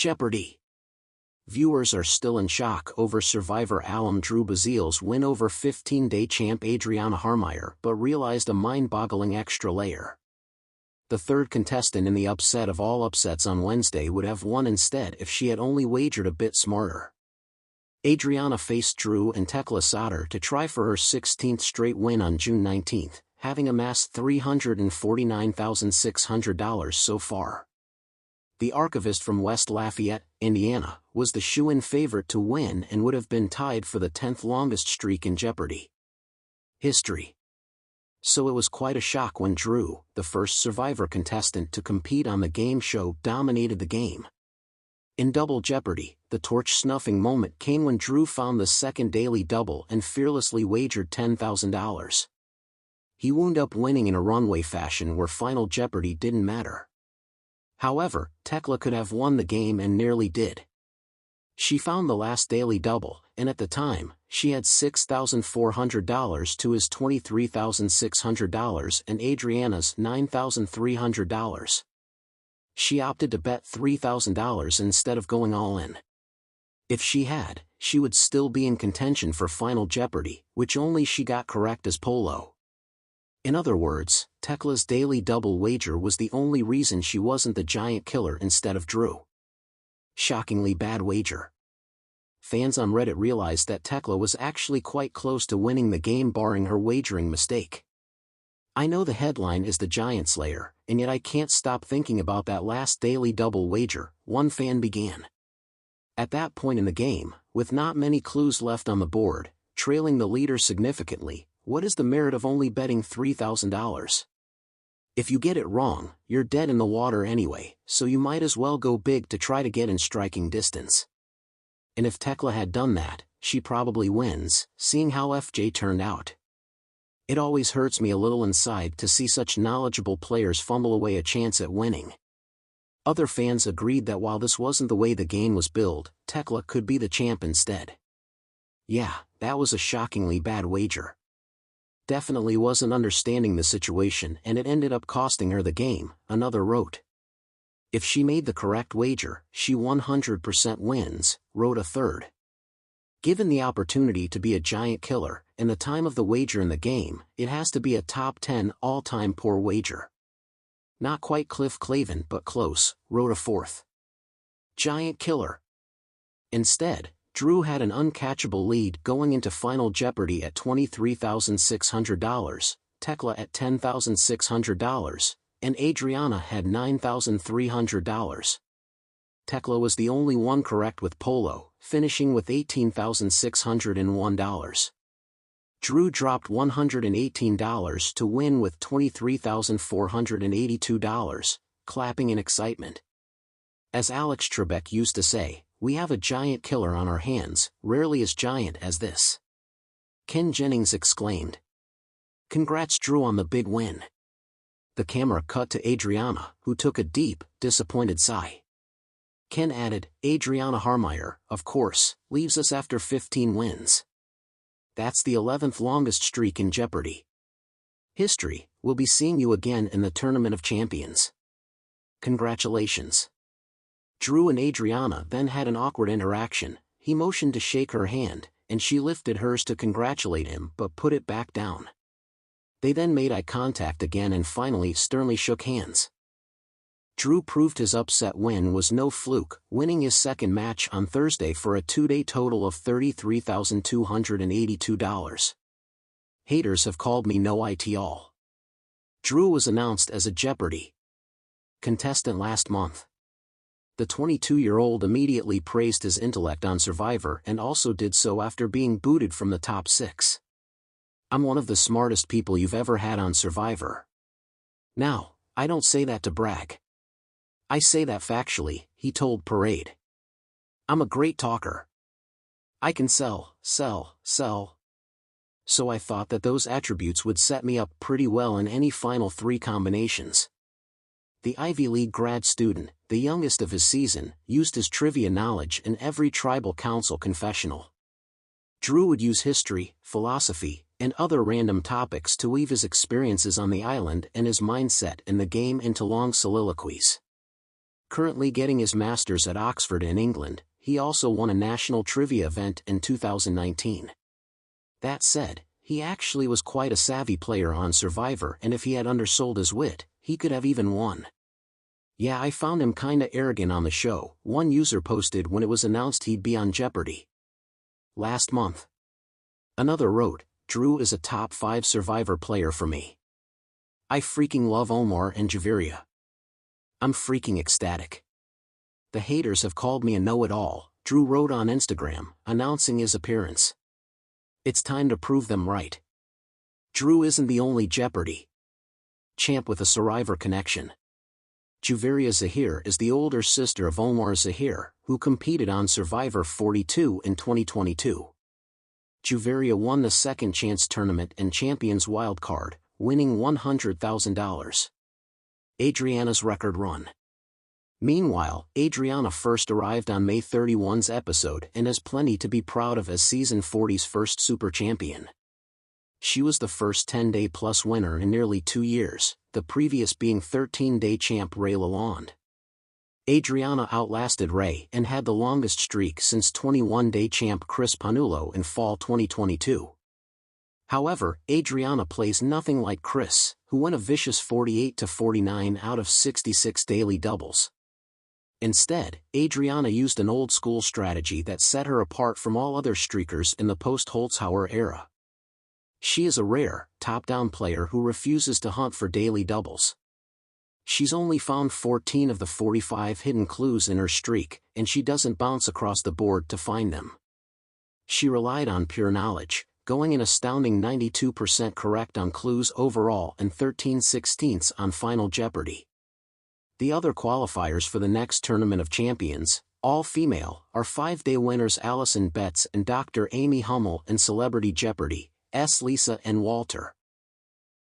Jeopardy! Viewers are still in shock over Survivor alum Drew Bazille's win over 15-day champ Adriana Harmeyer, but realized a mind-boggling extra layer. The third contestant in the upset of all upsets on Wednesday would have won instead if she had only wagered a bit smarter. Adriana faced Drew and Tekla Sauter to try for her 16th straight win on June 19, having amassed $349,600 so far. The archivist from West Lafayette, Indiana, was the shoo-in favorite to win and would have been tied for the 10th longest streak in Jeopardy history. So it was quite a shock when Drew, the first Survivor contestant to compete on the game show, dominated the game. In Double Jeopardy, the torch-snuffing moment came when Drew found the second daily double and fearlessly wagered $10,000. He wound up winning in a runway fashion where Final Jeopardy didn't matter. However, Tekla could have won the game and nearly did. She found the last daily double, and at the time, she had $6,400 to his $23,600 and Adriana's $9,300. She opted to bet $3,000 instead of going all in. If she had, she would still be in contention for Final Jeopardy, which only she got correct as polo. In other words, Tekla's daily double wager was the only reason she wasn't the giant killer instead of Drew. Shockingly bad wager. Fans on Reddit realized that Tekla was actually quite close to winning the game barring her wagering mistake. I know the headline is the Giant Slayer, and yet I can't stop thinking about that last daily double wager, one fan began. At that point in the game, with not many clues left on the board, trailing the leader significantly, what is the merit of only betting $3,000? If you get it wrong, you're dead in the water anyway, so you might as well go big to try to get in striking distance. And if Tekla had done that, she probably wins, seeing how FJ turned out. It always hurts me a little inside to see such knowledgeable players fumble away a chance at winning. Other fans agreed that while this wasn't the way the game was billed, Tekla could be the champ instead. Yeah, that was a shockingly bad wager. Definitely wasn't understanding the situation and it ended up costing her the game, another wrote. If she made the correct wager, she 100% wins, wrote a third. Given the opportunity to be a giant killer, and the time of the wager in the game, it has to be a top 10 all-time poor wager. Not quite Cliff Clavin but close, wrote a fourth. Giant killer. Instead, Drew had an uncatchable lead going into Final Jeopardy at $23,600, Tekla at $10,600, and Adriana had $9,300. Tekla was the only one correct with polo, finishing with $18,601. Drew dropped $118 to win with $23,482, clapping in excitement. As Alex Trebek used to say, we have a giant killer on our hands, rarely as giant as this. Ken Jennings exclaimed. Congrats Drew on the big win. The camera cut to Adriana, who took a deep, disappointed sigh. Ken added, Adriana Harmeyer, of course, leaves us after 15 wins. That's the 11th longest streak in Jeopardy history. We'll be seeing you again in the Tournament of Champions. Congratulations. Drew and Adriana then had an awkward interaction. He motioned to shake her hand, and she lifted hers to congratulate him but put it back down. They then made eye contact again and finally sternly shook hands. Drew proved his upset win was no fluke, winning his second match on Thursday for a two-day total of $33,282. Haters have called me no it all. Drew was announced as a Jeopardy contestant last month. The 22-year-old immediately praised his intellect on Survivor and also did so after being booted from the top 6. I'm one of the smartest people you've ever had on Survivor. Now, I don't say that to brag. I say that factually, he told Parade. I'm a great talker. I can sell. So I thought that those attributes would set me up pretty well in any final 3 combinations. The Ivy League grad student, the youngest of his season, used his trivia knowledge in every tribal council confessional. Drew would use history, philosophy, and other random topics to weave his experiences on the island and his mindset in the game into long soliloquies. Currently getting his master's at Oxford in England, he also won a national trivia event in 2019. That said, he actually was quite a savvy player on Survivor, and if he had undersold his wit, he could have even won. "Yeah, I found him kinda arrogant on the show," one user posted when it was announced he'd be on Jeopardy last month. Another wrote, "Drew is a top 5 Survivor player for me. I freaking love Omar and Javiria. I'm freaking ecstatic. The haters have called me a know-it-all," Drew wrote on Instagram, announcing his appearance. "It's time to prove them right." Drew isn't the only Jeopardy champ with a Survivor connection. Javiria Zahir is the older sister of Omar Zahir, who competed on Survivor 42 in 2022. Javiria won the Second Chance tournament and Champions wildcard, winning $100,000. Adriana's record run. Meanwhile, Adriana first arrived on May 31's episode and has plenty to be proud of as Season 40's first super champion. She was the first 10-day plus winner in nearly 2 years, the previous being 13-day champ Ray Lalonde. Adriana outlasted Ray and had the longest streak since 21-day champ Chris Panulo in fall 2022. However, Adriana plays nothing like Chris, who won a vicious 48-49 out of 66 daily doubles. Instead, Adriana used an old-school strategy that set her apart from all other streakers in the post-Holzhauer era. She is a rare, top-down player who refuses to hunt for daily doubles. She's only found 14 of the 45 hidden clues in her streak, and she doesn't bounce across the board to find them. She relied on pure knowledge, going an astounding 92% correct on clues overall and 13/16 on Final Jeopardy! The other qualifiers for the next Tournament of Champions, all female, are 5-day winners Alison Betts and Dr. Amy Hummel, and Celebrity Jeopardy! Lisa and Walter.